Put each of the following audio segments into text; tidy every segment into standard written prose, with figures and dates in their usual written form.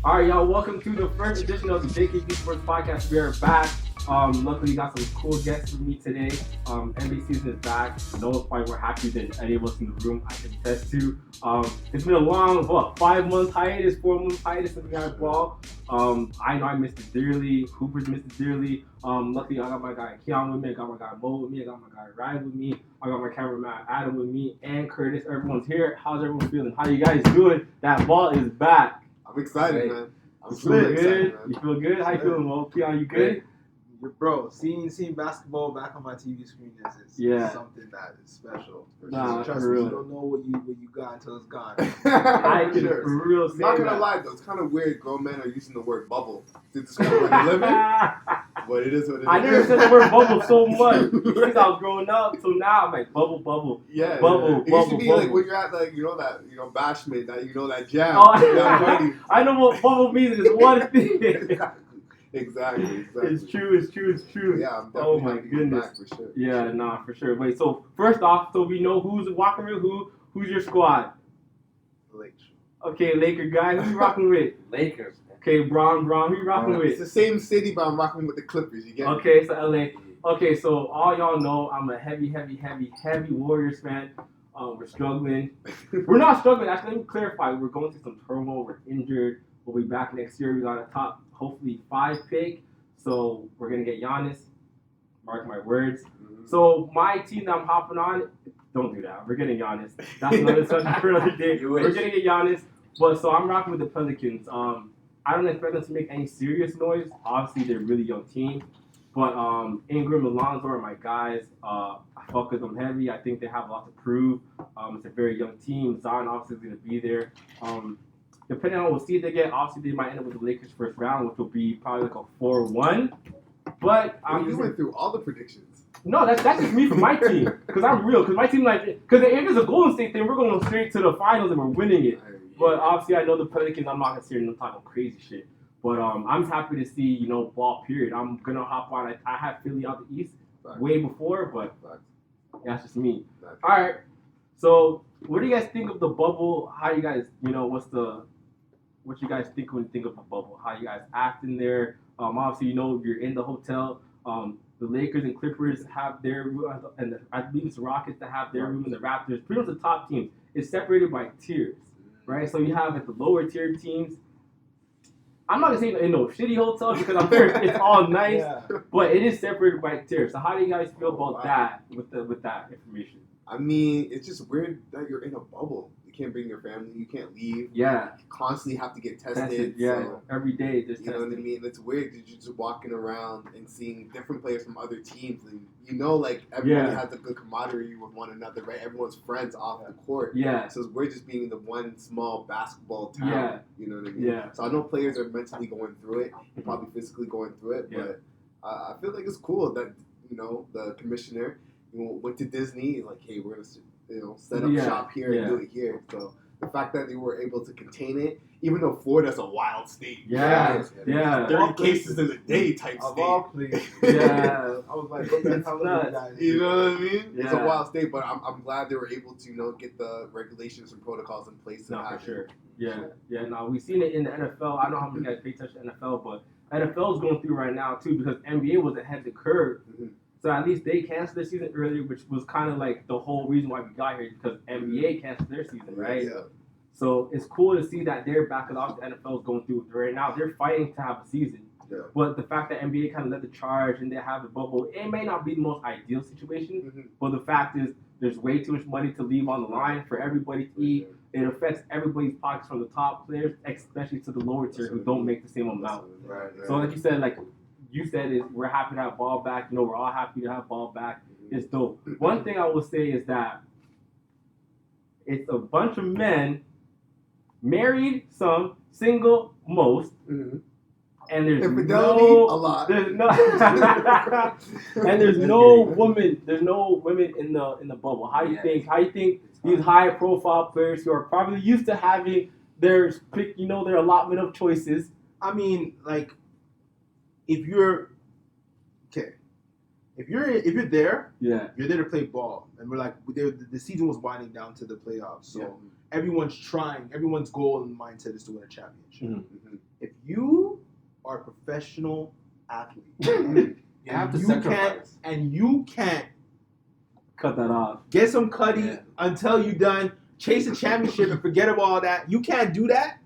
All right, y'all. Welcome to the first edition of the JKB Sports Podcast. We are back. Luckily, got some cool guests with me today. NBA season is back. No one's probably more happy than any of us in the room. I can attest to. It's been a long, 5-month hiatus, 4-month hiatus since we had ball. I know I missed it dearly. Hooper's missed it dearly. Luckily, I got my guy Kion with me. I got my guy Mo with me. I got my guy Ryan with me. I got my cameraman Adam with me and Curtis. Everyone's here. How's everyone feeling? How you guys doing? That ball is back. I'm excited, man. I'm feeling good. You feel good? How you feeling, Mo? Keon, you good? Bro, seeing basketball back on my TV screen is something that is special. Trust me, you don't know what you got until it's gone. I can for real say Not gonna lie though, it's kind of weird. Grown men are using the word bubble to describe where they're living, but it is what it is. I never said the word bubble so much since I was growing up. So now I'm like bubble. Yeah, bubble. It used to be like when you're at like bashment, that jam. Oh, I know what bubble means. It's one thing. Exactly. It's true. Yeah, I'm definitely my goodness. back for sure. Yeah, for sure. Wait, so first off, so we know who's walking with who's your squad? Lakers. Okay, Laker guy, who you rocking with? Lakers. Okay, Braun, who you rocking with? It's the same city, but I'm rocking with the Clippers. You get me? Okay, so LA. Okay, so all y'all know I'm a heavy Warriors fan. We're struggling. We're not struggling. Actually, let me clarify. We're going through some turmoil. We're injured. We'll be back next year. We got a top, hopefully, 5 pick. So we're going to get Giannis. Mark my words. Mm-hmm. So my team that I'm hopping on, don't do that. We're getting Giannis. That's another subject for another day. We're going to get Giannis. But so I'm rocking with the Pelicans. I don't expect them to make any serious noise. Obviously, they're a really young team. But Ingram and Lonzo are my guys. I fuck with them heavy. I think they have a lot to prove. It's a very young team. Zion obviously is going to be there. Depending on what seed they get, obviously they might end up with the Lakers first round, which will be probably like a 4-1. But you went through all the predictions. No, that's just me for my team. Because I'm real. Because my team, because if it's a Golden State thing, we're going straight to the finals and we're winning it. But obviously, I know the Pelicans. I'm not going to sit here and talking crazy shit. But I'm happy to see, ball period. I'm going to hop on. I had Philly out the East way before, but that's just me. All right. So what do you guys think of the bubble? How you guys, what you guys think when you think of the bubble? How you guys act in there? Obviously, you're in the hotel. The Lakers and Clippers have their room, and I believe it's the Rockets that have their room, and the Raptors. Pretty much the top teams. It's separated by tiers, right? So you have the lower tier teams. I'm not gonna say in no shitty hotel because I'm sure it's all nice, but it is separated by tiers. So how do you guys feel about that with that information? I mean, it's just weird that you're in a bubble. You can't bring your family. You can't leave. Yeah. You constantly have to get tested. Yeah. So, every day there's testing. You know what I mean? It's weird that you're just walking around and seeing different players from other teams. And everybody has a good camaraderie with one another, right? Everyone's friends off the court. Yeah. So we're just being the one small basketball town. Yeah. You know what I mean? Yeah. So I know players are mentally going through it. They're probably physically going through it. Yeah. But I feel like it's cool that, the commissioner went to Disney. Like, hey, we're going to set up shop here and do it here. So the fact that they were able to contain it, even though Florida's a wild state. Yeah. 30 cases in a day type of state. All places. Yeah. I was like, what the hell are you guys? You know what I mean? Yeah. It's a wild state, but I'm glad they were able to, get the regulations and protocols in place. No, for sure. Yeah. No, we've seen it in the NFL. I don't know how many guys pay attention to the NFL, but NFL is going through right now too because NBA was ahead of the curve. Mm-hmm. So at least they canceled their season earlier, which was kind of like the whole reason why we got here because NBA canceled their season, right? Yeah. So it's cool to see that they're back, because obviously the NFL is going through it right now. They're fighting to have a season. Yeah. But the fact that NBA kind of led the charge and they have the bubble, it may not be the most ideal situation, but the fact is there's way too much money to leave on the line for everybody to eat. It affects everybody's pockets from the top players, especially to the lower tier who don't make the same amount. Right. So like you said, is we're happy to have ball back. We're all happy to have ball back. It's dope. One thing I will say is that it's a bunch of men, married some, single most, and there's infidelity, a lot. There's no, and there's no women. There's no women in the bubble. How do you think? How do you think these high profile players who are probably used to having their pick, their allotment of choices? I mean, like, if you're there, you're there to play ball, and we're like, the season was winding down to the playoffs, so everyone's trying, everyone's goal and mindset is to win a championship. you are a professional athlete, You have to sacrifice. you can't Cut that off. get some cutty until you're done. Chase a championship and forget about all that. You can't do that.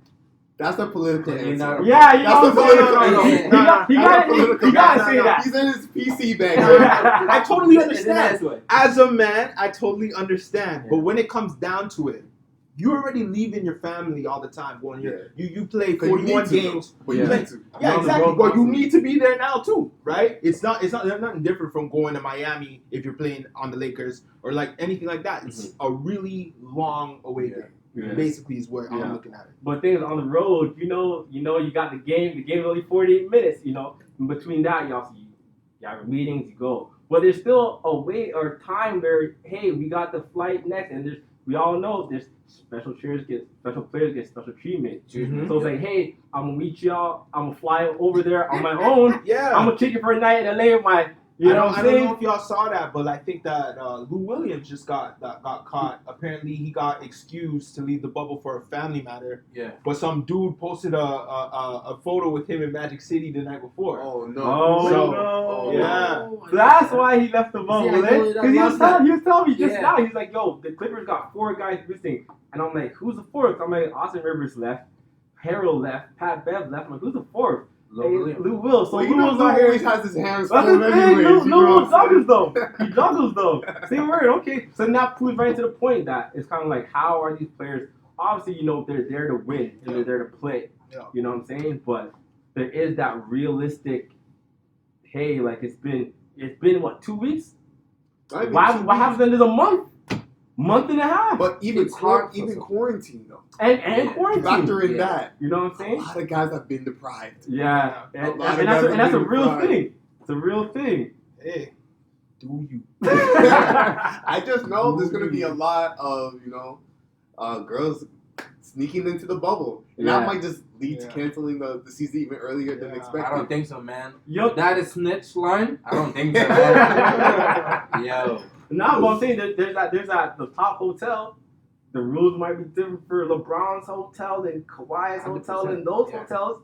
That's a political answer. Yeah, you know That's what I'm saying? You gotta say that. He's in his PC bag. I totally understand. As a man, I totally understand. But when it comes down to it, you're already leaving your family all the time. Going here, you play 41 games. But you need to. Yeah, exactly. But you need to be there now too, right? It's nothing different from going to Miami if you're playing on the Lakers or like anything like that. It's a really long away game. Yeah. Basically, is what I'm looking at it. But things on the road, you got the game. The game is only 48 minutes. In between that, you have meetings. You go, but there's still a way or time where hey, we got the flight next, and we all know there's special players get special treatment. Mm-hmm. So it's like, hey, I'm gonna meet y'all. I'm gonna fly over there on my own. Yeah, I'm gonna kick it for a night in LA with my. I don't know if y'all saw that, but I think that Lou Williams just got caught. Apparently, he got excused to leave the bubble for a family matter. Yeah. But some dude posted a photo with him in Magic City the night before. Oh no! Oh no! Yeah. So that's why he left the bubble, because he was telling me just now. He's like, "Yo, the Clippers got 4 guys missing," and I'm like, "Who's the 4th?" I'm like, "Austin Rivers left, Harold left, Pat Bev left." I'm like, "Who's the 4th?" Lou Will. So Lou Will's out here. Always has his hands full That's the thing. anyways. Lou Will juggles though. He juggles though. Same word. Okay. So that proves right to the point that it's kind of like, how are these players? Obviously, they're there to win and they're there to play. Yeah. You know what I'm saying? But there is that realistic. Hey, like it's been what, 2 weeks? What happens in a month and a half? But even quarantine though. And quarantine. Factor in that. You know what I'm saying? A lot of guys have been deprived. Yeah. And that's a real thing. It's a real thing. Hey, do you? I just know there's gonna be a lot of girls sneaking into the bubble, and that might just lead to canceling the season even earlier than expected. I don't think so, man. Yo, that is snitch line. I don't think so. Man. Yo. No, but I'm saying there's that the top hotel. The rules might be different for LeBron's hotel than Kawhi's hotel and those hotels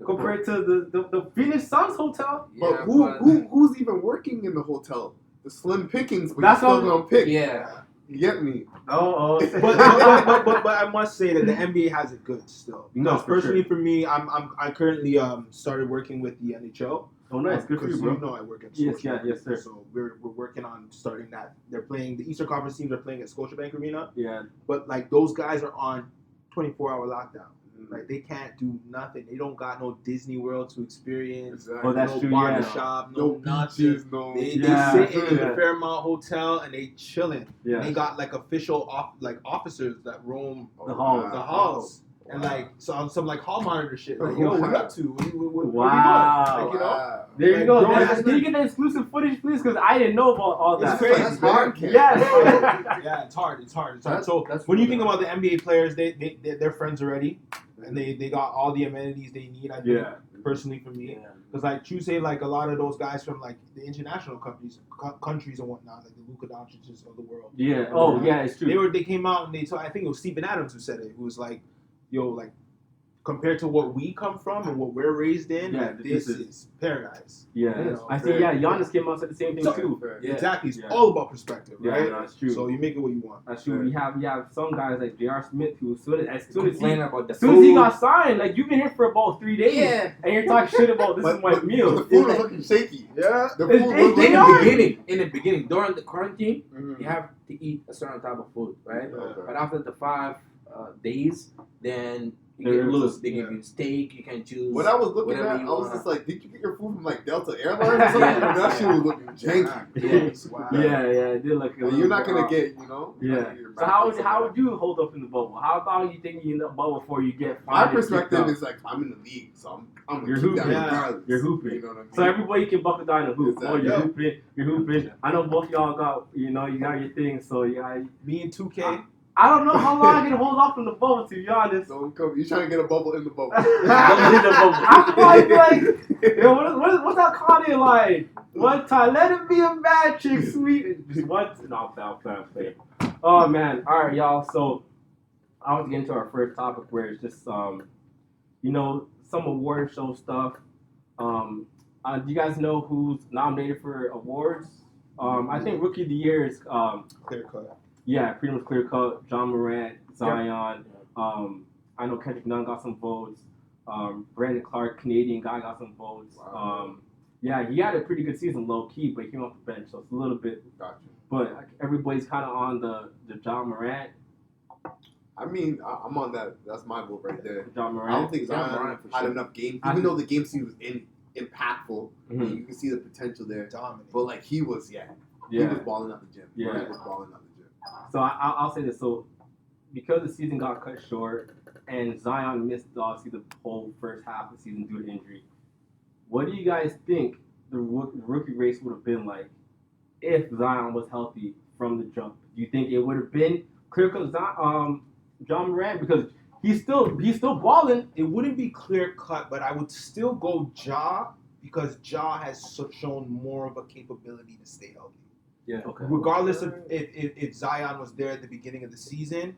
compared to the Phoenix Suns hotel. But who's even working in the hotel? The slim pickings, but that's still gonna pick. Yeah. You get me? Oh. but I must say that the NBA has it good still. Because personally, for me, I currently started working with the NHL. Oh, nice. Good for you, bro. You know I work at Scotiabank. Yes, sir. So we're working on starting that. They're playing, the Eastern Conference teams are playing at Scotiabank Arena. Yeah. But, like, those guys are on 24-hour lockdown. Like, they can't do nothing. They don't got no Disney World to experience. Exactly. Oh, that's no true, barbershop, no beaches, They sitting in the Fairmont Hotel and they chilling. Yeah. They got, like, official officers that roam the halls. And so on some hall monitor shit, like, yo, what up to? What wow. Like, you know? There you go. Can you get the exclusive footage, please? Because I didn't know about all that. It's crazy. That's hard. Yeah, it's hard. So when you think about the NBA players, they're friends already, and they got all the amenities they need. I think, personally for me, because like you say, like a lot of those guys from like the international countries and whatnot, like the Luka Doncic's of the world. Yeah. Oh, yeah, it's true. They came out and they told, I think it was Steven Adams who said it. Who was like, yo, like, compared to what we come from and what we're raised in, this is paradise. Yeah. I see, Giannis came out and said the same thing too. Yeah. Exactly. It's all about perspective, right? Yeah, that's true. So you make it what you want. That's true. We have some guys like J.R. Smith who as soon as he he got signed, like you've been here for about 3 days and you're talking shit about this is my meal. The food is looking shaky. Yeah. The food was looking in the beginning, during the quarantine, you have to eat a certain type of food, right? Okay. But after the 5 days, then you get loose. They give you steak. You can choose. When I was looking at, I was just like, "Did you get your food from like Delta Airlines or something?" That shit was looking janky. Wow. Yeah, it did look. You're not gonna get, Yeah. So how would you hold up in the bubble? How long you think you in the bubble before you get? My perspective is like, I'm in the league, so I'm gonna keep that regardless. You're hooping. You know what I mean? So everybody can buckle down and hoop. Exactly. Oh, you're hooping. I know both y'all got, you got your thing. So me and 2K. I don't know how long I can hold off from the bubble, to be honest. Don't come. You're trying to get a bubble in the bubble. I'm probably like, what's that Kanye line? One time, let it be a magic, sweet. Just one. No, I'm playing. Oh man, all right, y'all. So I want to get into our first topic, where it's just, some award show stuff. Do you guys know who's nominated for awards? I think Rookie of the Year is Clear cut. Yeah, pretty much clear cut. John Morant, Zion. I know Kendrick Nunn got some votes. Brandon Clark, Canadian guy, got some votes. Wow. Yeah, he had a pretty good season, low key, but he came off the bench, so it's a little bit. Gotcha. But everybody's kind of on the John Morant. I mean, I'm on that. That's my vote right there. John Morant. I don't think Zion Morant for had sure. enough games, even though the games he was in impactful. Mhm. You can see the potential there. Dominant. But like he was, he Yeah. was balling out the gym. Yeah. He was balling out the gym. So I'll say this. So because the season got cut short and Zion missed obviously the whole first half of the season due to injury, what do you guys think the rookie race would have been like if Zion was healthy from the jump? Do you think it would have been clear cut John Morant because he's still balling? It wouldn't be clear cut, but I would still go Ja because Ja has shown more of a capability to stay healthy. Yeah. Okay. Regardless of if Zion was there at the beginning of the season,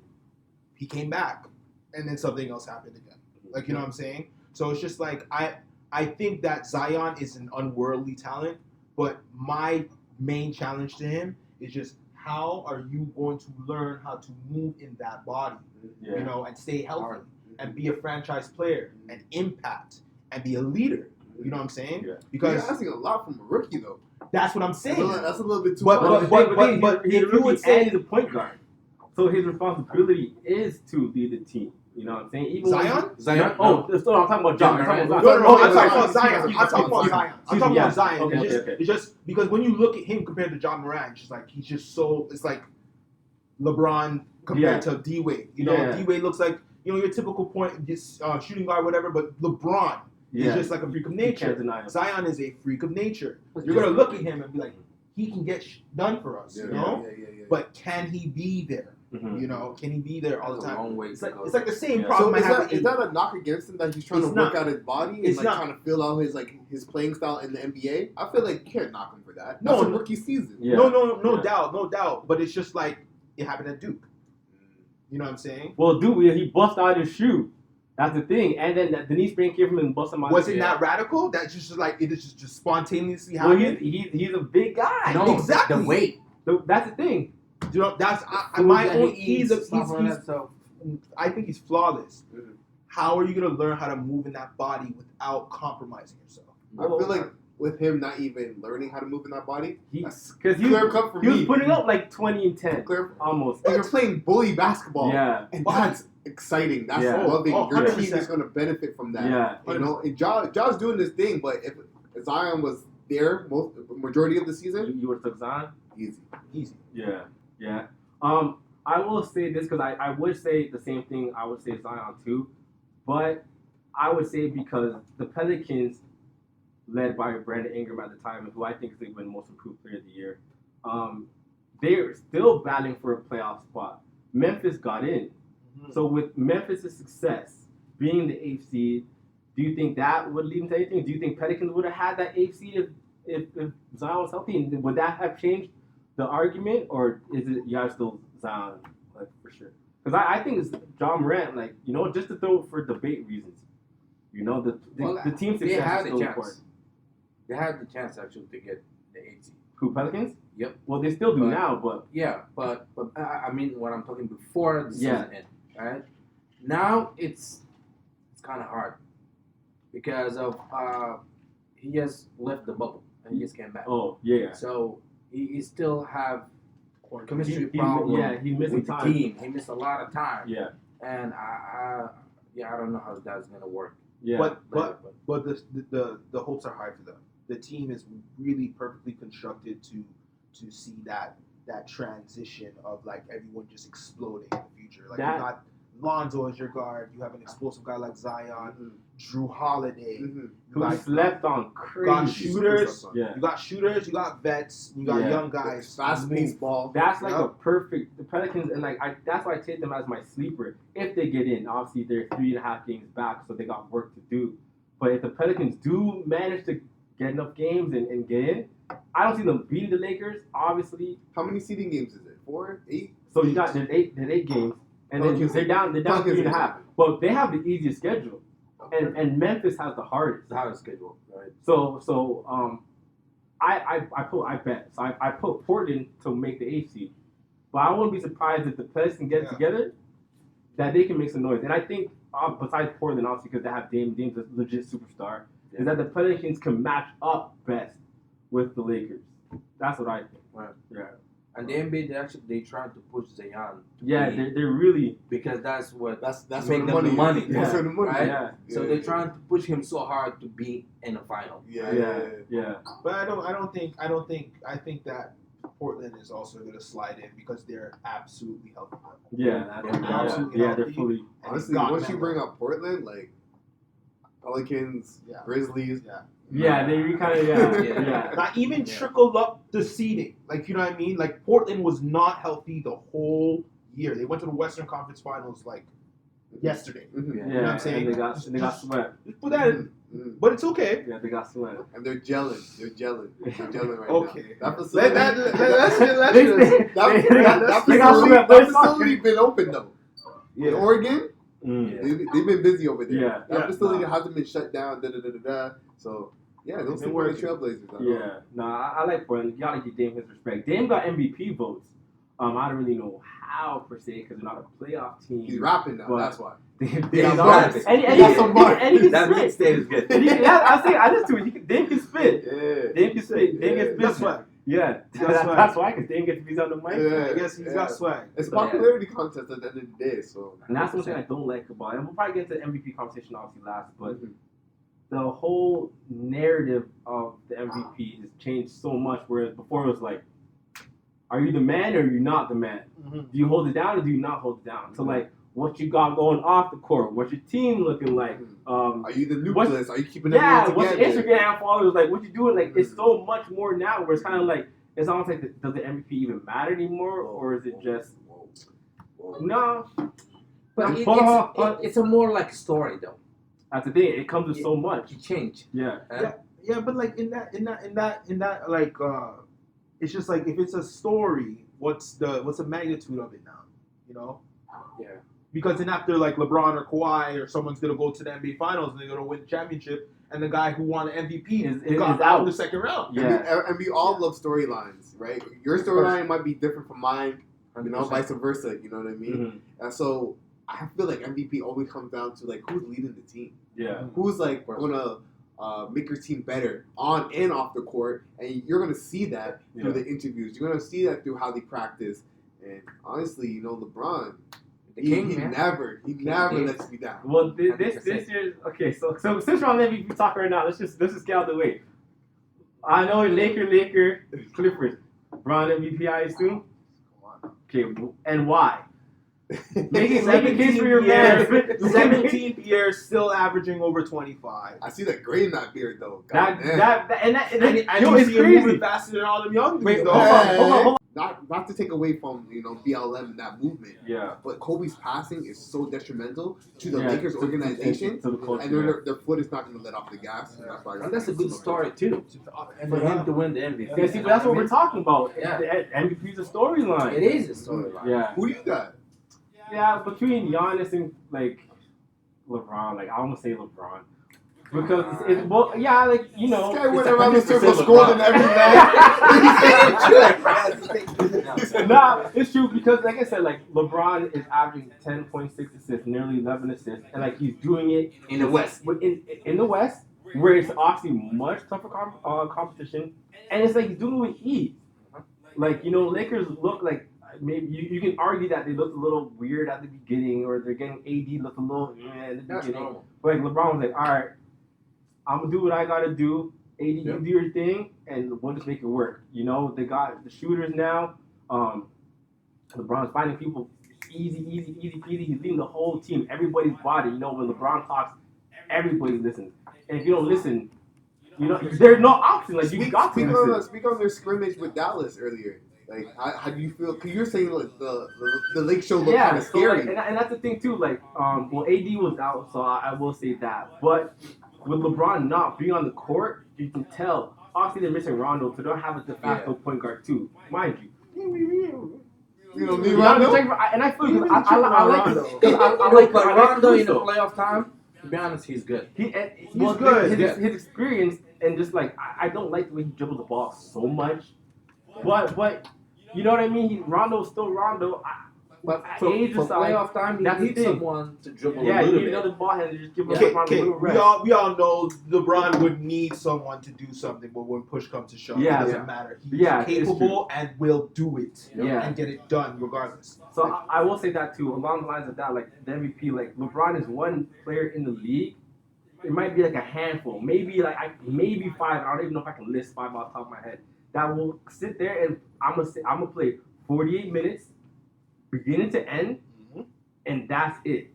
he came back, and then something else happened again. Like, you know what I'm saying? So it's just like I think that Zion is an unworldly talent, but my main challenge to him is just how are you going to learn how to move in that body, Yeah. you know, and stay healthy and be a franchise player and impact and be a leader. You know what I'm saying? Yeah. Because You're asking a lot from a rookie though. that's what I'm saying. That's a little bit too But- much. but he's if a you rookie would say- and he's a point guard, so his responsibility is to lead the team. You know what I'm saying? Even when Zion? Zion? Oh, so I'm talking about John. I'm talking about No, Zion. I'm talking Zion. about Zion. I'm talking about Excuse me. Zion. I'm Excuse talking me, about yeah. Zion. Okay, It's just, okay. it's just because when you look at him compared to John Morant, it's just like he's just so. It's like LeBron compared to D Wade. You know, Yeah. D Wade looks like your typical point, just shooting guard, whatever. But LeBron is just like a freak of You can't nature. deny him. Zion is a freak of nature. You're gonna look at him and be like, he can get done for us, Yeah, you know. yeah. But can he be there? Mhm. You know, can he be there all the That's a time? long way It's to like go. it's like the same Yeah. problem So I have with is AD. that a knock against him that he's trying It's to not. work out his body and It's like not. trying to fill out his playing style in the NBA? I feel like you can't knock him for that. No, That's a no. rookie season. Yeah. No Yeah. doubt, no doubt. But it's just like it happened at Duke. You know what I'm saying? Well, dude, he bust out his shoe. That's the thing. And then the knee sprain came from him and bust him out. Was it not radical? That just like it is just spontaneously Well, happened. he's a big guy. No, exactly. The weight. That's the thing. You know, that's Food my that own. he He's eats, stuff like he's that, so I think he's flawless. Mhm. How are you gonna learn how to move in that body without compromising yourself? I feel like with him not even learning how to move in that body, that's Because he clear was, cut for he was me. putting up like 20 and 10. Clear. Almost. And you're playing bully basketball. Yeah. And that's exciting. That's Yeah. loving. Oh, Your 100%. team is going to benefit from that. Yeah. You know, and Ja's doing this thing, but if Zion was there majority of the season, You would have took Zion? easy. Easy. Yeah. I will say this because I would say the same thing. I would say Zion too, but I would say because the Pelicans, led by Brandon Ingram at the time, who I think is the most improved player of the year, they're still battling for a playoff spot. Memphis got in, so with Memphis' success being the 8th seed, do you think that would lead into anything? Do you think Pelicans would have had that 8th seed if Zion was healthy? And would that have changed the argument, or is it you guys still Zion, like for sure? Because I think it's John Morant, like, you know, just to throw for debate reasons. You know, the team they success had is the still chance. important. They had the chance actually to get the 8 seed. Who, Pelicans? Yep. Well, they still do But- now, but Yeah, but I mean, what I'm talking before the Yeah. season end, right? Now it's kind of hard because of he just left the bubble and he just came back. oh yeah, So he still have chemistry He- problem. he's missing with time. the team. He missed a lot of time. Yeah, And I don't know how that's gonna work. yeah. But later, but the hopes are high for them. The team is really perfectly constructed to see that transition of like everyone just exploding in the future. Like That- you got Lonzo as your guard, you have an explosive guy like Zion, Mhm. Drew Holiday, Mhm. you Who got, slept on got crazy. shooters, Yeah. you got shooters, you got vets, you got Yeah. young guys. Fast paced ball. That's like Yeah. a perfect. The Pelicans, and like that's why I take them as my sleeper. If they get in, obviously they're 3.5 games back, so they got work to do. But if the Pelicans do manage to get enough games and get in, I don't see them beating the Lakers. Obviously, How many seeding games is it? 4, 8? so you got there's eight games, and then Pelicans- they're down Pelicans 3.5. But they have the easiest schedule. and Memphis has the hardest. The hardest schedule, right? I put Portland to make the 8th seed, but I wouldn't be surprised if the Pelicans can get together, that they can make some noise. And I think besides Portland, obviously because they have Dame's a legit superstar, is that the Pelicans can match up best with the Lakers. That's what I think. Right. Yeah. And the NBA, they trying to push Zion. Yeah, they're really, because that's where make the them money. the money. That's where the money. Right? Yeah. So they're trying to push him so hard to be in the final. Yeah. But I think that Portland is also going to slide in because they're absolutely healthy. They're fully. Honestly, once you bring up Portland, like Pelicans, Grizzlies, they kind of Not even trickled up the seeding. Like, you know what I mean? Like, Portland was not healthy the whole year. They went to the Western Conference Finals like yesterday. Mm-hmm. You know what I'm saying? And they got swept. Just put that in. But it's okay. Yeah, they got swept. And they're gelling right Okay. now. That facility, that facility been open though. In Oregon, they've been busy over there. Yeah. That facility hasn't been shut down. So those two are trailblazers. I like Portland. You gotta give Dame his respect. Dame got MVP votes. I don't really know how per se because they're not a playoff team. He's rapping now. That's why. And that mixtape is good. I just do it. Dame can spit. Yeah. Dame can spit. Dame gets That's swag. Yeah, that's why, because Dame gets to be on the mic. Yeah, I guess he's got swag. It's a popularity contest at the end of the day, so. And that's one thing I don't like about it. And we'll probably get to the MVP conversation obviously last, but the whole narrative of the MVP has changed so much, whereas before it was like, are you the man or are you not the man? Do you hold it down or do you not hold it down? So like, what you got going off the court? What's your team looking like? Are you the nucleus? Are you keeping everyone together? What's your Instagram followers like? What you doing? Like, it's so much more now where it's kind of like, it's almost like, does the MVP even matter anymore? Or is it just, no? But it's a more like story though. That's the thing. It comes with so much. It changed. Yeah, but like in that like it's just like if it's a story, what's the magnitude of it now? You know? Yeah. Because then after like LeBron or Kawhi or someone's gonna go to the NBA Finals and they're gonna win the championship, and the guy who won the MVP is out in the second round. Yeah, and we all love storylines, right? Your storyline might be different from mine, you know, vice versa. You know what I mean? And so I feel like MVP always comes down to like who's leading the team. Yeah. Who's like gonna make your team better on and off the court, and you're gonna see that through the interviews. You're gonna see that through how they practice. And honestly, you know, LeBron. He never lets me down. Well, this year, okay. So since we're on MVP talk right now, let's just get out of the way. I know Laker, Clippers, LeBron MVP, I assume. Okay, and why? Make a case for your man. 17th year, still averaging over 25. I see that gray in that beard though. And it's crazy. Moving faster than all them young dudes. Hold on. Not to take away from BLM and that movement. Yeah. But Kobe's passing is so detrimental to the Lakers organization, and their foot is not going to let off the gas. And that's a good story too, for him to win the MVP. Yeah, see, but that's what we're talking about. Yeah. MVP's a storyline. It is a storyline. Yeah. Who do you got? Yeah, between Giannis and like LeBron, like I want to say LeBron. Because it's well, yeah, like you know, this guy went around the circle scoring every night. Nah, it's true because, like I said, like LeBron is averaging 10.6 assists, nearly 11 assists, and like he's doing it in the West. In the West, where it's obviously much tougher competition, and it's like he's doing it with ease. Like you know, Lakers look like maybe you can argue that they looked a little weird at the beginning, or they're getting AD look a little at the beginning. But like LeBron was like, all right. I'm gonna do what I gotta do. AD, you do your thing, and we'll just make it work. You know, they got the shooters now. LeBron's finding people easy peasy. He's leading the whole team. Everybody's body. You know, when LeBron talks, everybody listens. And if you don't listen, you know, there's no option. Like you got to listen. Speak on their scrimmage with Dallas earlier. Like, how do you feel? Because you're saying like the Lake Show looked kind of scary. Like, and that's the thing too. Like, well, AD was out, so I will say that, but. With LeBron not being on the court, you can tell. Obviously, they're missing Rondo, so they don't have a de facto point guard too, mind you. You know, Rondo? And I feel I like Rondo in the playoff time. To be honest, he's good. He's good. His experience and just like I don't like the way he dribbles the ball so much, but you know what I mean. Rondo's still Rondo. But At for age of playoff time, he that's the needs thing. someone to dribble Yeah, a you little need bit. another ball handler. Just give him Okay, a little rest. we all know LeBron would need someone to do something, but when push comes to shove, it doesn't matter. He's capable and will do it and get it done regardless. So I will say that too. Along the lines of that, like the MVP, like LeBron is one player in the league. It might be like a handful, maybe maybe 5. I don't even know if I can list 5 off the top of my head. That will sit there and I'm gonna play 48 minutes, beginning to end, and that's it.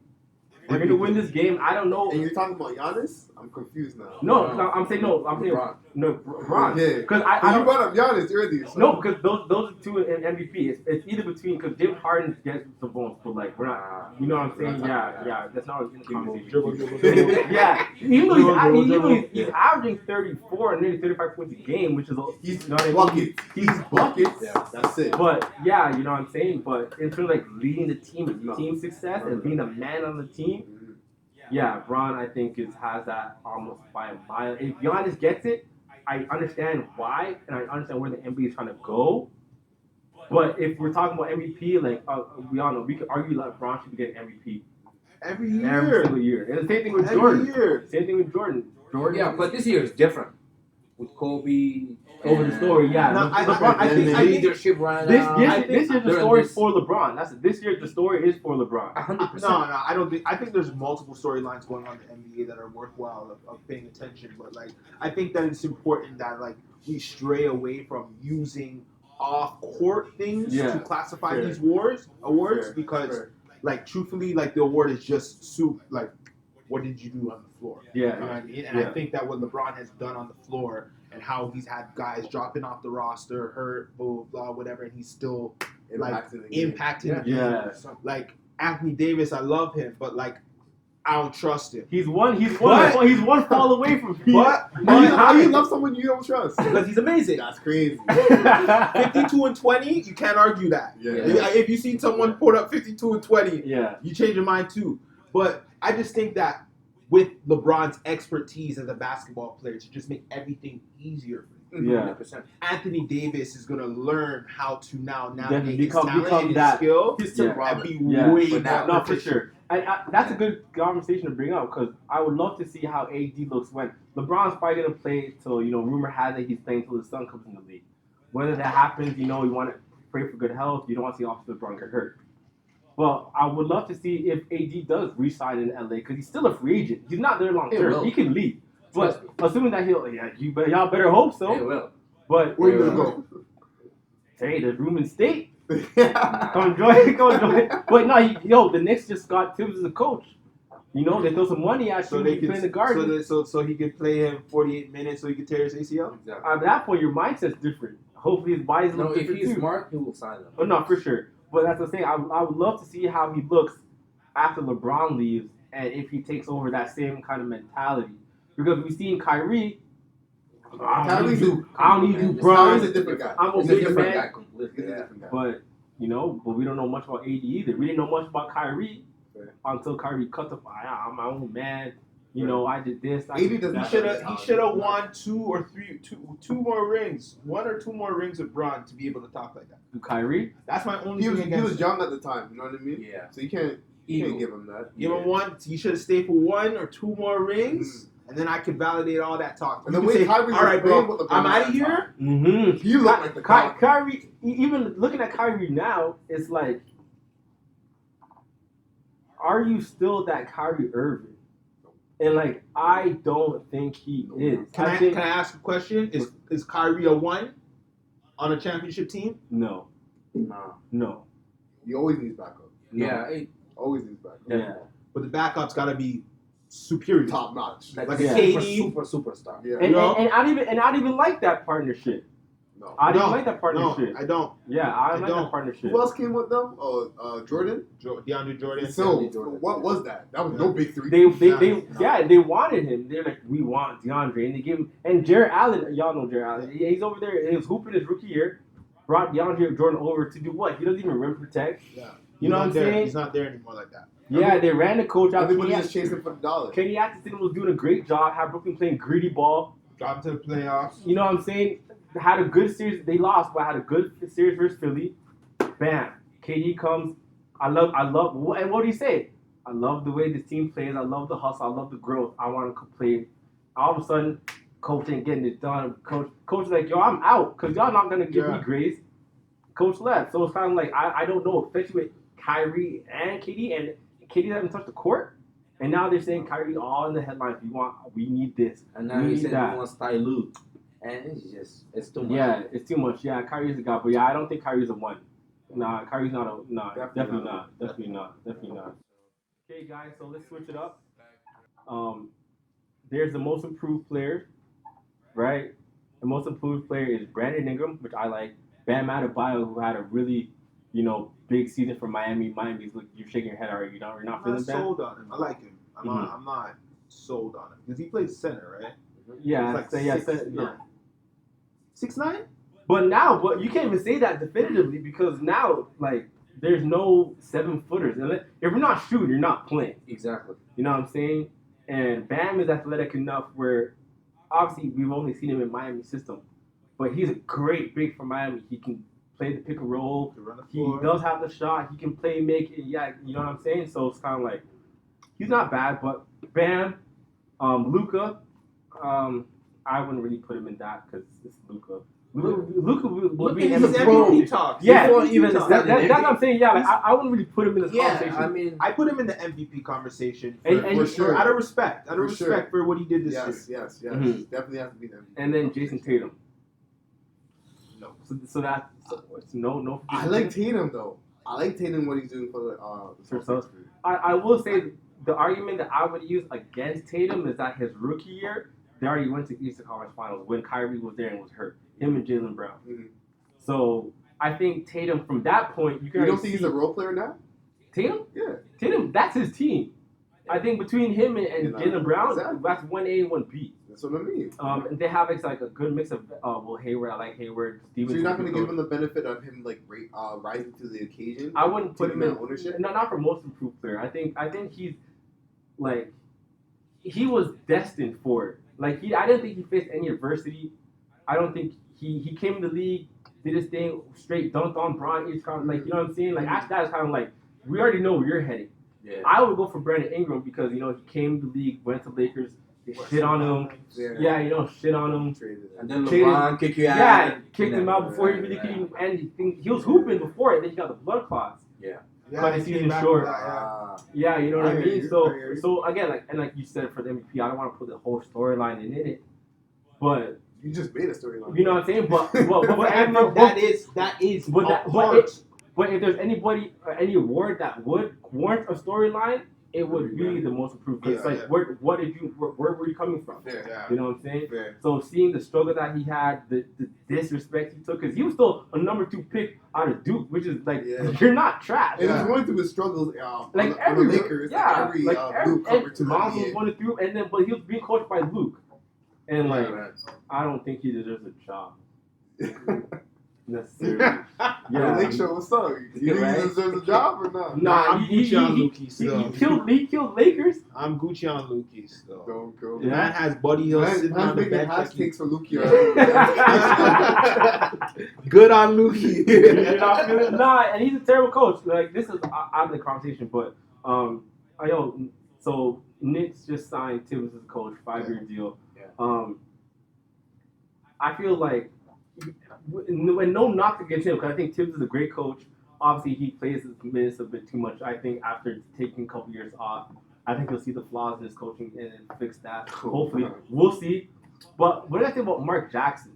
We're gonna win this game. I don't know. And you're talking about Giannis? I'm confused now. No, I'm saying LeBron. Yeah. Because you brought up Giannis earlier. So. No, because those are two in MVP. It's either between because James Harden gets the votes, but like we're not. You know what I'm saying? Yeah. That's not in the conversation. Yeah, even though he's averaging 34 and nearly 35 points a game, which is he's buckets. He's buckets. Yeah, that's it. But yeah, you know what I'm saying. But in terms of like leading the team success and being a man on the team. Yeah, Bron, I think has that almost by a mile. If Giannis gets it, I understand why, and I understand where the NBA is trying to go. But if we're talking about MVP, like we all know, we could argue that Bron should be getting MVP every year, every single year. And the same thing with Jordan. Same thing with Jordan. Yeah, but this year is different with Kobe. Over the story, yeah. No, I think leadership right now. This year the story is for LeBron. This year the story is for LeBron. 100%. No, I don't think. I think there's multiple storylines going on in the NBA that are worthwhile of paying attention. But like, I think that it's important that like we stray away from using off-court things to classify these awards because, like, truthfully, like the award is just soup. Like, what did you do on the floor? Yeah, you know what I mean? And I think that what LeBron has done on the floor. And how he's had guys dropping off the roster, hurt, blah, blah, whatever, and he's still impacting the game. Yeah. Like Anthony Davis, I love him, but like I don't trust him. He's one fall away from me. But how do you love someone you don't trust? Because he's amazing. That's crazy. 52 and 20, you can't argue that. Yeah. If you see someone put up 52 and 20, you change your mind too. But I just think that with LeBron's expertise as a basketball player to just make everything easier for him. 100%. Anthony Davis is going to learn how to now navigate his become talent and his that skill and be way more for sure. And that's a good conversation to bring up because I would love to see how AD looks when LeBron's probably going to play till, rumor has it he's playing till the sun comes in the league. Whether that happens, you want to pray for good health. You don't want to see obviously LeBron get hurt. Well, I would love to see if AD does re-sign in LA because he's still a free agent. He's not there long term. He can leave. But assuming that y'all better hope so. He will. But where you gonna go? Hey, there's room in state. Come enjoy. But no, the Knicks just got Tibbs as a coach. They throw some money at you. They play in the Garden. So he could play him 48 minutes so he could tear his ACL. Exactly. At that point, your mindset's different. Hopefully, his body's a little different if he's too. smart, he will sign them. Oh no, for sure. But that's the thing. I would love to see how he looks after LeBron leaves and if he takes over that same kind of mentality. Because we've seen Kyrie. I don't need to do Bron. He's a different guy. I'm a He's big different man. guy completely. He's a different guy. But we don't know much about AD either. We didn't know much about Kyrie until Kyrie cut the fire. I'm my own man. I did this. He should have won two more rings. 1 or 2 more rings with Bron to be able to talk like that. Kyrie? That's my only He thing against was young at the time, you know what I mean? Yeah. So you can't give him that. Give him one. He should have stayed for 1 or 2 more rings, and then I could validate all that talk. And the way Kyrie was playing with LeBron, I'm out of here. Mm-hmm. You look like the Kyrie. Even looking at Kyrie now, it's like, are you still that Kyrie Irving? And like, I don't think he is. Can I ask a question? Is Kyrie a 1 on a championship team? No. You always need backup. Yeah. Always needs backup. Yeah. But the backup's got to be superior, top notch, like a KD, superstar. Yeah. And I don't even like that partnership. No. I didn't like that partnership. No, I don't. Yeah, I like that partnership. Who else came with them? Jordan. DeAndre Jordan. So what was that? That was no big three. They wanted him. They're like, we want DeAndre, and they give him. And Jared Allen, y'all know Jared Allen. He's over there. He was hooping his rookie year. brought DeAndre Jordan over to do what? He doesn't even rim protect. Yeah. You know what I'm saying? He's not there anymore like that. Yeah, they ran the coach out. Everybody just chasing for the dollar. Kenny Atkinson was doing a great job. Had Brooklyn playing gritty ball. Got to the playoffs. You know what I'm saying? Had a good series. They lost, but had a good series versus Philly. Bam. KD comes. I love. And what do you say? I love the way this team plays. I love the hustle. I love the growth. I want to play. All of a sudden, coach ain't getting it done. Coach like, yo, I'm out because y'all not gonna give me grace. Coach left, so it's kind of like I don't know, especially with Kyrie and KD, and KD hasn't touched the court, and now they're saying Kyrie all in the headlines. We need this, and now he said he wants Ty Lue, and it's too much. Yeah, it's too much. Yeah, Kyrie's a guy, but yeah, I don't think Kyrie's a one. Nah, Kyrie's not a definitely not. Okay, guys, so let's switch it up. There's the most improved player, right? The most improved player is Brandon Ingram, which I like. Bam Adebayo, who had a really, big season for Miami. Miami's you're shaking your head already. You're not feeling bad. I'm not sold on him. I like him. I'm not sold on him because he plays center, right? Yeah, like 6'9". But you can't even say that definitively because now there's no 7-footers. If you're not shooting, you're not playing. Exactly. You know what I'm saying? And Bam is athletic enough where obviously we've only seen him in Miami system. But he's a great big for Miami. He can play the pick and roll. He does have the shot. He can play, make it. Yeah, you know what I'm saying? So it's kind of like, he's not bad. But Bam, Luka, I wouldn't really put him in that because it's Luka. Luka would be MVP talk. Yeah, that's what I'm saying. Yeah, I wouldn't really put him in this conversation. I mean, I put him in the MVP conversation for sure. Out of respect. For what he did this year. Yes. Mm-hmm. Definitely has to be them. And then Jason Tatum. No. So that's no. I like Tatum though. I like Tatum what he's doing for the so I will say the argument that I would use against Tatum is that his rookie year, they already went to the Eastern Conference Finals when Kyrie was there and was hurt. Him and Jaylen Brown. Mm-hmm. So I think Tatum from that point you don't think he's a role player now? Tatum? Yeah. Tatum, that's his team. I think between him and Jaylen Brown, that's 1A and 1B. That's what I mean. And they have a good mix of Hayward. I like Hayward. Stevens. So you're not going to give him the benefit of him rising to the occasion. I wouldn't put him in ownership. No, not for most improved player. I think he's he was destined for it. I didn't think he faced any adversity. I don't think he came in the league, did his thing, straight dunked on Bron. It's kind of you know what I'm saying? After that, it's kind of we already know where you're heading. Yeah. I would go for Brandon Ingram because he came to the league, went to Lakers. They shit on him. Yeah, shit on him. And then LeBron kicked you out. Yeah, kicked him out before he really couldn't end. He was hooping before it, then he got the blood clots. Yeah. Cut his season short. Yeah, you know what I mean? So again, like you said for the MVP, I don't want to put the whole storyline in it. But you just made a storyline. You know what I'm saying? But that is But if there's any award that would warrant a storyline, it would be the most improved. Where were you coming from? Yeah. You know what I'm saying? Yeah. So seeing the struggle that he had, the disrespect he took, because he was still a number 2 pick out of Duke, which is you're not trash. And he's going through his struggles on the Lakers. Every Luke covered to Mom was going through, but he was being coached by Luke, and I don't think he deserves a job. Necessarily. Yeah. Lake show, what's up? You think he deserves a job or not? Nah, I'm Gucci on Lukey still. He killed Lakers. I'm Gucci on Lukey still. Don't go. Yeah. That has Buddy Hill sitting on the bench. Hash takes for Lukey. Good on Lukey. You're not feeling and he's a terrible coach. This is out of the conversation, but so Knicks just signed Tibbs as a coach, 5-year deal. Yeah. I feel when no knock against him, because I think Tibbs is a great coach. Obviously, he plays his minutes a bit too much. I think after taking a couple years off, I think he'll see the flaws in his coaching and fix that. Hopefully, we'll see. But what do I think about Mark Jackson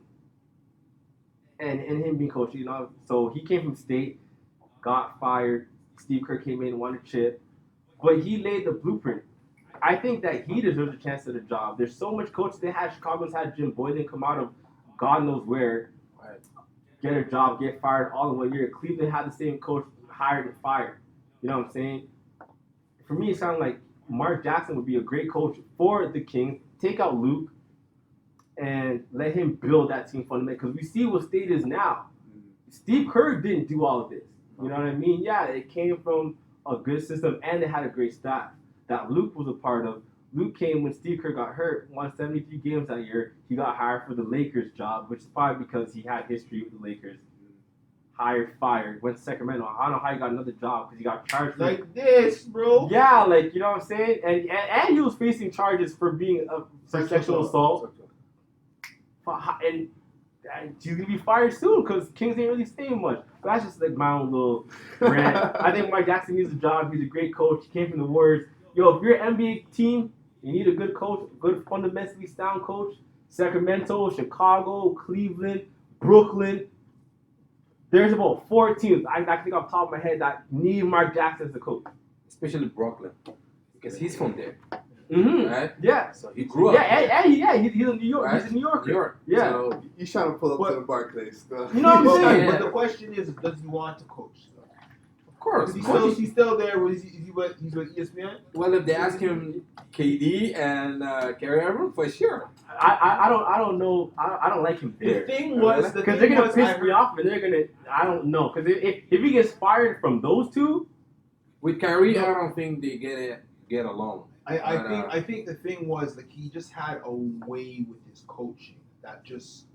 and him being coach? So he came from State, got fired. Steve Kerr came in, won a chip, but he laid the blueprint. I think that he deserves a chance at a job. There's so much coaches. Chicago's had Jim Boylan come out of God knows where, get a job, get fired all in 1 year. Cleveland had the same coach hired and fired. You know what I'm saying? For me, it sounded like Mark Jackson would be a great coach for the Kings. Take out Luke and let him build that team fundamentally. Because we see what State is now. Steve Kerr didn't do all of this. You know what I mean? Yeah, it came from a good system, and they had a great staff that Luke was a part of. Luke came when Steve Kerr got hurt, won 73 games that year. He got hired for the Lakers job, which is probably because he had history with the Lakers. Hired, fired, went to Sacramento. I don't know how he got another job because he got charged for like this, bro. Yeah, like, you know what I'm saying? And he was facing charges for being for sexual assault. And he's going to be fired soon because Kings ain't really saying much. But that's just like my own little rant. I think Mike Jackson needs a job. He's a great coach. He came from the Warriors. Yo, if you're an NBA team, you need a good coach, good fundamentally sound coach. Sacramento, Chicago, Cleveland, Brooklyn. There's about 4 teams I think off the top of my head that need Mark Jackson as a coach. Especially Brooklyn, because he's from there. Mm-hmm. Right? Yeah. So he grew up. Yeah, he's in New York. Right? He's a New Yorker. New York. Yeah. So you trying to pull up to the Barclays. You know what I'm saying? But the question is, does he want to coach? Of course. He's still there. He's with ESPN? Well, if they ask him KD and Kyrie Irving, for sure. I don't know. I don't like him there. The thing was, because they're gonna piss me off, and they're gonna. I don't know, because if he gets fired from those two, with Kyrie, I don't think they get along. I think the thing was like he just had a way with his coaching that just,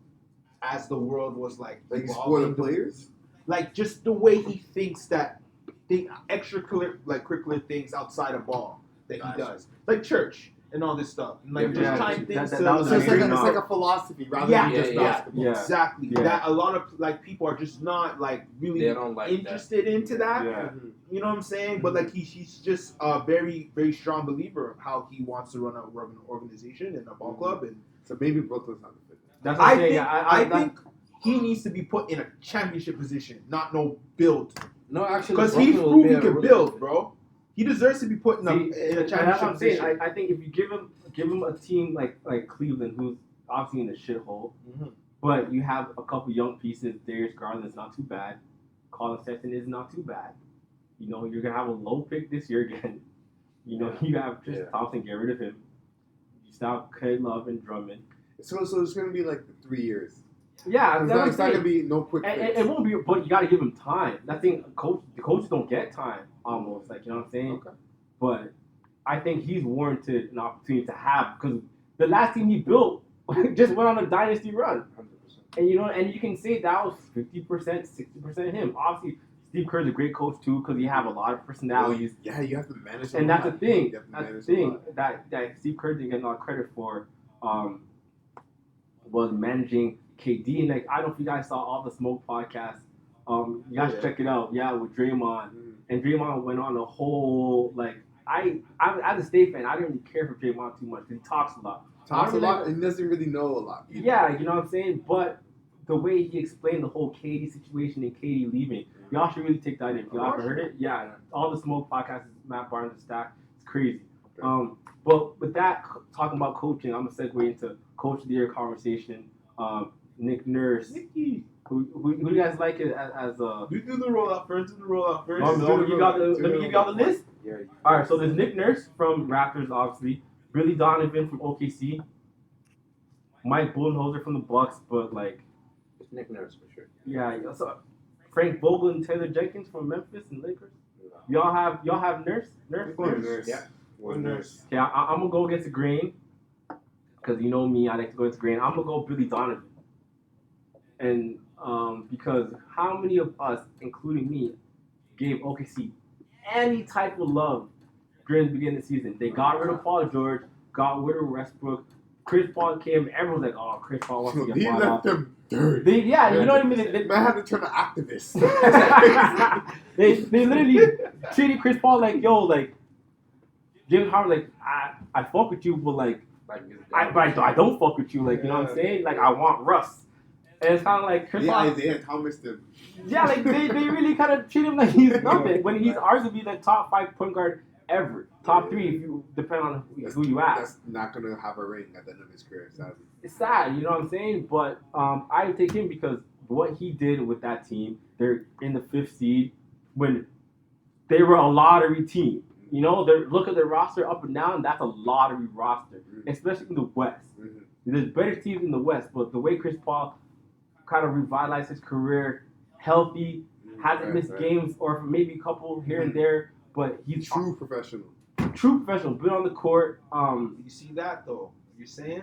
as the world was like spoiling players, like just the way he thinks that the extracurricular things outside of ball that he does, like church and all this stuff, and like just trying things it's like a philosophy rather than just basketball. Yeah. Exactly. Yeah. That a lot of like people are just not like really interested into that. Yeah. You know what I'm saying? But like he's just a very, very strong believer of how he wants to run an organization and a ball club, and so maybe Brooklyn's not the fit. That's what I'm saying. I think he needs to be put in a championship position, not no build. No, actually, because he's proven he can build, bro. He deserves to be put in a championship that's what I'm saying. position. I think if you give him a team like Cleveland, who's obviously in the shithole, but you have a couple young pieces. Darius Garland's not too bad. Colin Sexton is not too bad. You know, you're gonna have a low pick this year again. You know, you have Tristan Thompson, get rid of him. You stop K Love and Drummond. So it's gonna be like the 3 years. Yeah, it's not gonna be no quick fix. It won't be, but you gotta give him time. That thing, the coaches don't get time almost. Like, you know what I'm saying? Okay. But I think he's warranted an opportunity to have, because the last team he built just went on a dynasty run. 100%. And you know, and you can say that was 50%, 60% him. Obviously, Steve Kerr's a great coach too, because he have a lot of personalities. Well, yeah, you have to manage. And that's the thing. That's the thing that Steve Kerr didn't get a lot of credit for. Was managing KD, and like, I don't know if you guys saw all the Smoke podcasts. You guys should check it out. Yeah, with Draymond. And Draymond went on a whole, like, I as a State fan, I didn't really care for Draymond too much because he talks a lot. And he doesn't really know a lot. Either. Yeah, you know what I'm saying? But the way he explained the whole KD situation and KD leaving, y'all should really take that in. If y'all ever heard it, yeah, all the Smoke podcasts, Matt Barnes and Stack, it's crazy. Okay. But with that, talking about coaching, I'm going to segue into Coach of the Year conversation. Nick Nurse. Nicky. Who do you guys like as a... We do the rollout first. Let me give y'all the list? Yeah. All right, so there's Nick Nurse from Raptors, obviously. Billy Donovan from OKC. Mike Budenholzer from the Bucks, but like... It's Nick Nurse for sure. Yeah, so Frank Vogel and Taylor Jenkins from Memphis and Lakers. Y'all have Nurse? Nurse. Yeah. Nurse. Okay, I'm going to go against the grain. Because you know me, I like to go against the grain. I'm going to go Billy Donovan. And because how many of us, including me, gave OKC any type of love during the beginning of the season? They got rid of Paul George, got rid of Westbrook. Chris Paul came, everyone was like, oh, Chris Paul wants to get bought off. He left them dirty. You know what I mean? They had to turn to activists. they literally treated Chris Paul like, yo, like, Jim Howard, like, I fuck with you, but like I don't fuck with you, like, you know what I'm saying? Like, I want Russ. And it's kind of like Chris Paul. Isaiah Thomas them. Yeah, like, they really kind of treat him like he's nothing, when he's arguably the top 5 point guard ever. Top 3, if you depend on who you ask. That's not going to have a ring at the end of his career, sadly. It's sad, you know what I'm saying? But I take him because what he did with that team, they're in the 5th seed when they were a lottery team. You know, look at their roster up and down, that's a lottery roster, especially in the West. There's better teams in the West, but the way Chris Paul kind of revitalized his career, healthy, hasn't missed games or maybe a couple here and there, but he's true professional. True professional, been on the court. You see that though? You're saying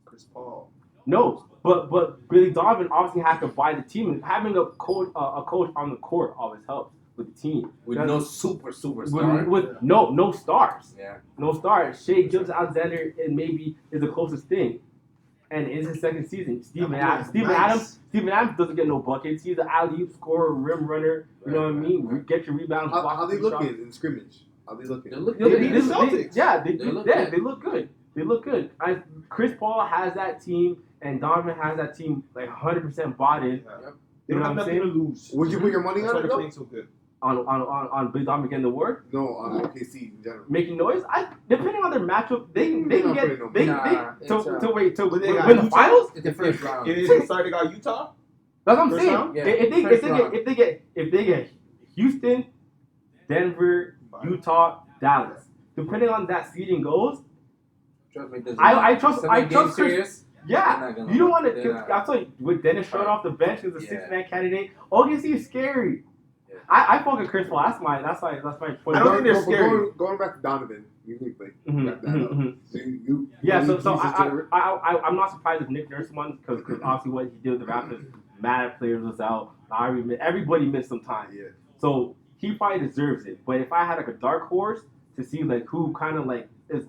Chris Paul. No, but Billy Donovan obviously has to buy the team, and having a coach on the court always helps with the team. With no superstar. With no stars. Yeah. No stars. Shea Gilgeous-Alexander maybe is the closest thing. And it's his second season. Steven Adams doesn't get no buckets. He's an alley-oop scorer, rim runner. You know what I mean? Get your rebounds. How they looking in scrimmage? How they looking? They look good. They look good. Chris Paul has that team, and Donovan has that team like 100% bought in. Yep. You know what I'm saying? To lose. Would you put your money on it? Playing so good. On Billy Donovan getting the award? No, on OKC in general. Making noise? Depending on their matchup, they can get to win the finals. It's the first round. It is starting out Utah. That's what I'm saying. Yeah. If they get Houston, Denver, Utah, Dallas, depending on that seeding goes, Trust me, I trust Chris. Yeah, gonna, you don't want to. I tell you, with Dennis Schroeder off the bench as a six-man candidate, OKC is scary. Yeah. I fuck with Chris Paul. That's my point. I don't think they're scary. Going back to Donovan, you think like I'm not surprised if Nick Nurse won because obviously what he did with the Raptors, mad players was out. Everybody missed some time. Yeah. So he probably deserves it. But if I had like a dark horse to see like who kind of like is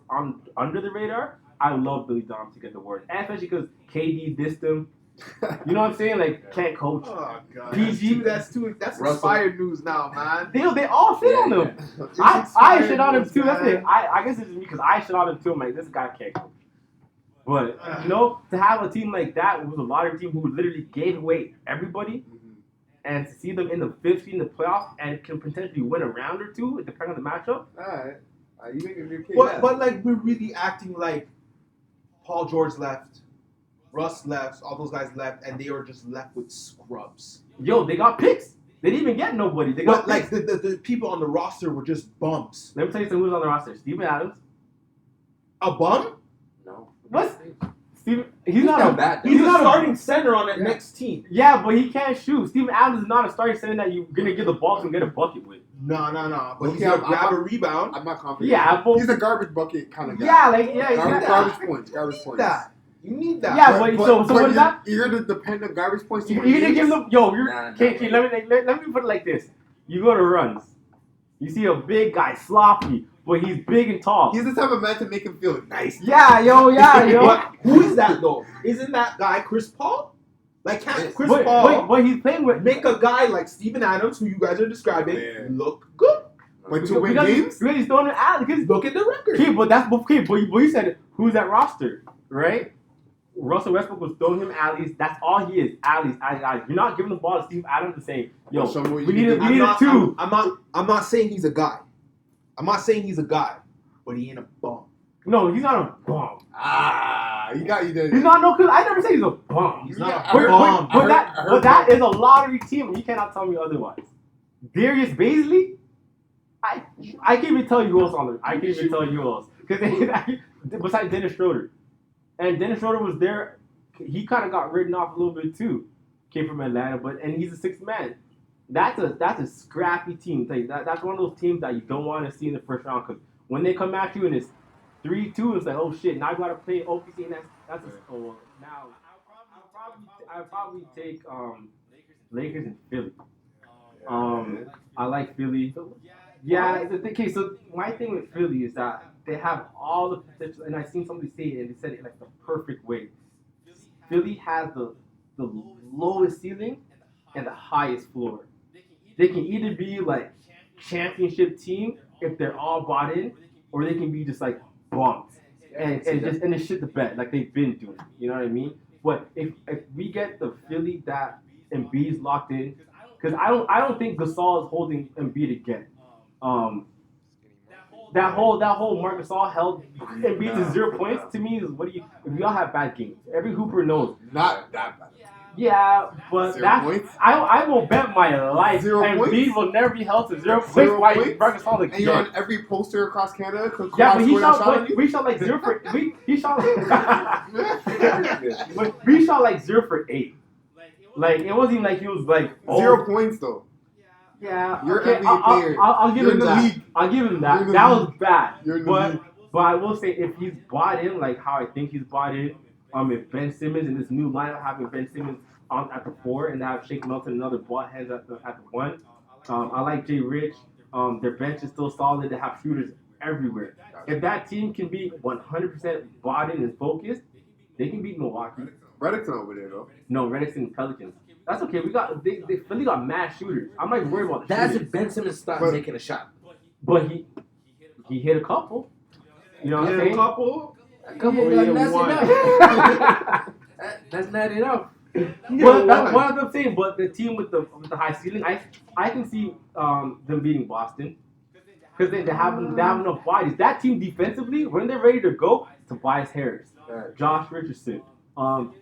under the radar, I would love Billy Donovan to get the award, and especially because KD dissed him. You know what I'm saying? Like can't coach. Oh god. PG. That's inspired news now, man. They all shit on him. I shit on him too. That's it. I guess it's just me because I shit on him too. I'm like, this guy can't coach. But to have a team like that with a lottery team who literally gave away everybody, and to see them in the fifth seed in the playoffs and can potentially win a round or two, depending on the matchup. Alright. You make a good case. But like we're really acting like Paul George left, Russ left, all those guys left, and they were just left with scrubs. Yo, they got picks. They didn't even get nobody. They got like the people on the roster were just bums. Let me tell you who's on the roster. Steven Adams. A bum? No. What? Steven, he's not bad. He's not a starting center on that next team. Yeah, but he can't shoot. Steven Adams is not a starting center that you're gonna give the ball to and get a bucket with. No. But he's gonna grab a rebound. I'm not confident. Yeah, but he's a garbage bucket kind of guy. Yeah, garbage points. You need that. Yeah, but what is that? You're gonna depend on garbage points. You're gonna give them. Yo, let me put it like this. You go to runs. You see a big guy, sloppy, but he's big and tall. He's the type of man to make him feel nice. Yeah, yo. But who is that though? Isn't that guy Chris Paul? Like, can't Chris Paul but he's playing with make a guy like Steven Adams, who you guys are describing, look good? But to win games? He's throwing an alley. Look at the record. Okay, but that's okay. But you said who's that roster, right? Russell Westbrook was throwing him alleys. That's all he is. Alleys. You're not giving the ball to Steve Adams and saying, "Yo, we need a two." I'm not saying he's a guy. I'm not saying he's a guy, but he ain't a bum. No, he's not a bum. You got you there. He's not because I never say he's a bum. He's not a bum. But that is a lottery team. You cannot tell me otherwise. Darius Baisley. I can't even tell you who else on there. I can't even tell you who else because besides Dennis Schroeder. And Dennis Schroeder was there. He kind of got written off a little bit too. Came from Atlanta, and he's a sixth man. That's a scrappy team. Like that's one of those teams that you don't want to see in the first round because when they come at you and it's 3-2, it's like, oh shit, now I gotta play OKC, and that's now I'll probably take Lakers and Philly. I like Philly. Yeah, okay. So my thing with Philly is that they have all the potential, and I've seen somebody say it, and they said it like the perfect way. Philly has the lowest ceiling and the highest floor. They can either be like championship team if they're all bought in, or they can be just like bums and just shit the bed like they've been doing. You know what I mean? But if we get the Philly that Embiid's locked in, because I don't think Gasol is holding Embiid again. That whole Marc Gasol held Embiid to 0 points to me is we all have bad games. Every hooper knows. Not that bad. Yeah, but 0 points? I will bet my life 0 points? Embiid will never be held to 0 points by Marc Gasol again. And you're on every poster across Canada. Yeah, but we shot like 0 for 8. Like it wasn't even like he was like 0 points though. Yeah, You're okay, NBA player. I'll give You're him in the that. league. I'll give him You're that. in the That league. was bad. You're in the league. But I will say if he's bought in, like how I think he's bought in, if Ben Simmons in this new lineup having Ben Simmons on at the 4 and have Shake Milton and another butt hands at the 1. I like Jay Rich. Their bench is still solid. They have shooters everywhere. If that team can be 100% bought in and focused, they can beat Milwaukee. Reddick's not over there though. No, Reddick's and Pelicans. That's okay. They Philly got mad shooters. I'm not even worried about the That's shooters. if Ben Simmons starts making a shot. But he hit a couple. You know what I'm saying? A couple. That's enough. That's not enough. Well, that's what I'm saying. But the team with the high ceiling, I can see them beating Boston because they have enough bodies. That team defensively, when they're ready to go, Tobias Harris, Josh Richardson,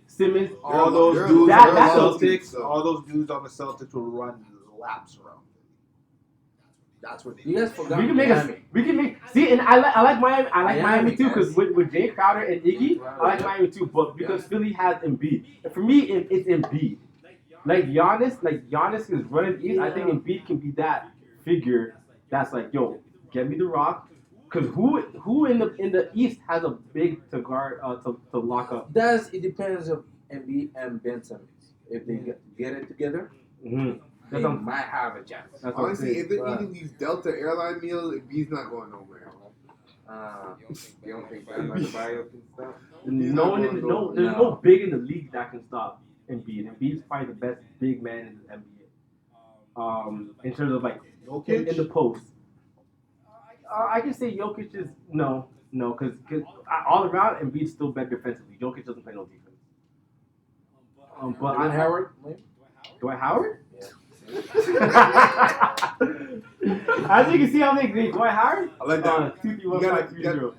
Simmons, All those dudes That's on a- the Celtics. All those dudes on the Celtics will run laps around. That's what they You do. guys forgot We can make and I like Miami. I like Miami too because with Jay Crowder and Iggy, I like Miami too. But because Philly has Embiid, and for me it's Embiid. Like Giannis is running East. I think Embiid can be that figure that's like, yo, get me the rock. Because who in the East has a big to guard to lock up? It depends on Embiid and Ben Simmons. If they get it together, they might have a chance. Honestly, if they're eating these Delta airline meals, Embiid's not going nowhere. You don't think Adebayo can stop? There's no big in the league that can stop Embiid. Embiid's probably the best big man in the NBA. In terms of like in the post. I can say Jokic is no, because all around Embiid's still better defensively. Jokic doesn't play no defense. But Dwight Howard? Dwight Howard? Yeah. As you can see, I'm like Dwight Howard. I like that. 2 3 You 1 5 3 0.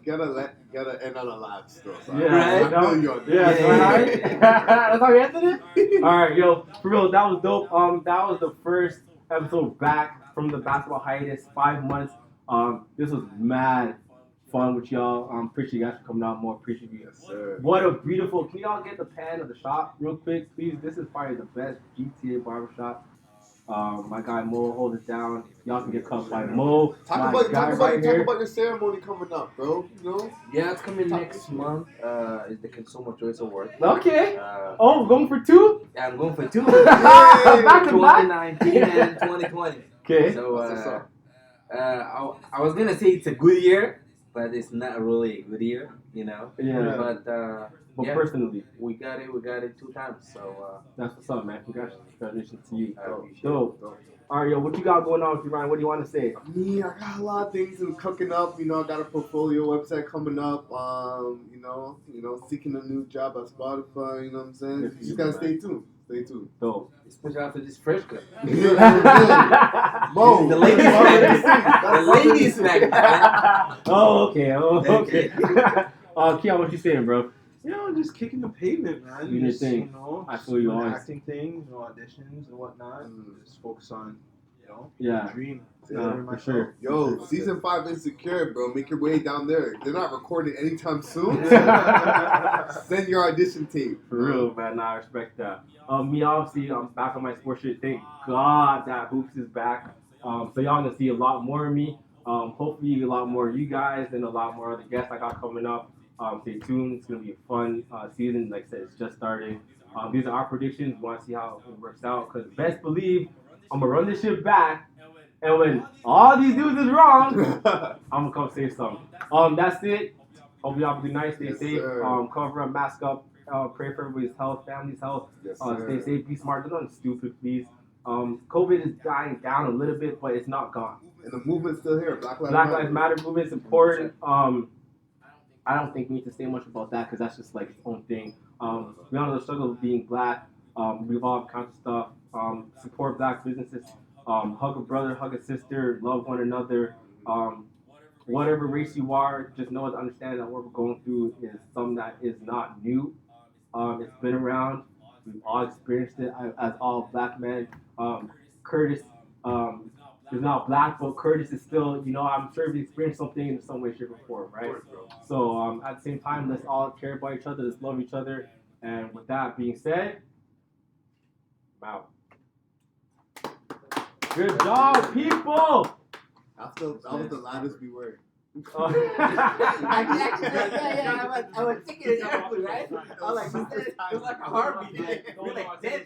gotta end on a laugh still. So Yeah, I right? feel you on that. Yeah, Dwight Howard. That's how we ended it. All right, yo, for real, that was dope. That was the first episode back from the basketball hiatus. 5 months. This was mad fun with y'all. Appreciate you guys for coming out more. Appreciate you. Yes, sir. What a beautiful. Can y'all get the pan of the shop real quick, please? This is probably the best GTA barbershop. My guy Mo hold it down. Y'all can get cut by Mo. Talk about your ceremony coming up, bro. You know? Yeah, it's coming next month. It's the Consumer Choice Award. Okay. We're going for 2? Yeah, I'm going for 2. Back to back? 2019 and 2020. Okay. So, I was gonna say it's a good year, but it's not really a good year, you know. Yeah. But yeah, personally, we got it 2 times. So that's what's up, man. Congratulations to you. Dope. All right, yo, what you got going on with you, Ryan? What do you want to say? Me, I got a lot of things cooking up. You know, I got a portfolio website coming up. You know, seeking a new job at Spotify. You know what I'm saying? You just gotta stay tuned. Dope. especially after this fresh cut. Mo, The ladies snack. The ladies snack. Oh, okay. Kion, what you saying, bro? You know, just kicking the pavement, man. You Just, think? you know, I feel you always. acting things, auditions and whatnot. Just focus on, Yeah. the dream. For sure. Yo, season 5 Insecure, bro. Make your way down there. They're not recording anytime soon. Send your audition tape. For real, man. Nah, I respect that. Me, obviously, I'm back on my sports shit. Thank God that Hoops is back. So y'all gonna see a lot more of me. Hopefully a lot more of you guys and a lot more other guests I got coming up. Stay tuned. It's gonna be a fun season. Like I said, it's just starting. These are our predictions. We want to see how it works out. Cause best believe I'm gonna run this shit back. And when all these dudes is wrong, I'm gonna come say something. That's it. Hope y'all be nice, stay safe. Sir. Cover up, mask up. Pray for everybody's health, family's health. Yes, Stay safe, be smart. Don't nothing stupid, please. COVID is dying down a little bit, but it's not gone. And the movement's still here. Black Lives Matter movement's important. I don't think we need to say much about that because that's just like its own thing. We all know the struggle of being black. We've all encountered stuff. Support black businesses. Hug a brother, hug a sister, love one another. Whatever race you are, just know and understand that what we're going through is something that is not new. It's been around. We've all experienced it as all black men. Curtis is not black, but Curtis is still, I'm sure he experienced something in some way, shape, or form, right? So at the same time, let's all care about each other, let's love each other. And with that being said, I'm out. Good job, people. That was the loudest we were. I was thinking it, right? I was like, it was like a heartbeat. We're like dead